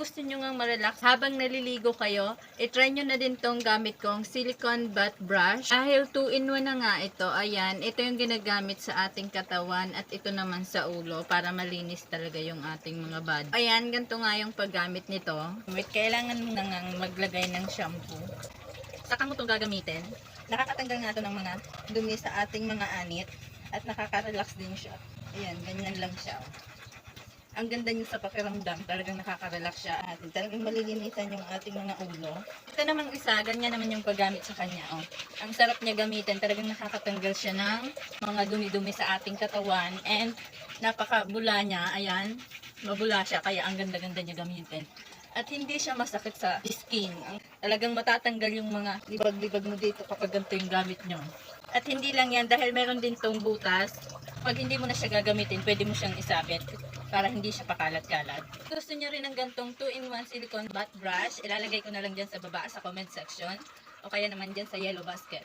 gusto nyo nga ma-relax habang naliligo kayo, i-try nyo na din tong gamit kong silicone butt brush. Dahil 2-in-1 na nga ito, ayan, ito yung ginagamit sa ating katawan at ito naman sa ulo para malinis talaga yung ating mga body. Ayan, ganito nga yung paggamit nito. Kailangan mo na nga maglagay ng shampoo. Saka mo itong gagamitin. Nakakatanggal nga ito ng mga dumi sa ating mga anit at nakaka-relax din siya. Ayan, ganyan lang siya. Ang ganda niya sa pakiramdam, talagang nakaka-relax siya at talagang malilinisan yung ating mga ulo. Ito namang isa, ganyan naman yung paggamit sa kanya. Oh. Ang sarap niya gamitin, talagang nakakatanggal siya ng mga dumi-dumi sa ating katawan and napakabula niya, ayan, mabula siya kaya ang ganda-ganda niya gamitin. At hindi siya masakit sa skin. Talagang matatanggal yung mga libag-libag mo dito kapag ganito yung gamit nyo. At hindi lang yan, dahil meron din tong butas. Pag hindi mo na siya gagamitin, pwede mo siyang isabit para hindi siya pakalat-kalat. Gusto niyo rin ng gantong 2-in-1 silicone butt brush, ilalagay ko na lang dyan sa baba sa comment section o kaya naman dyan sa yellow basket.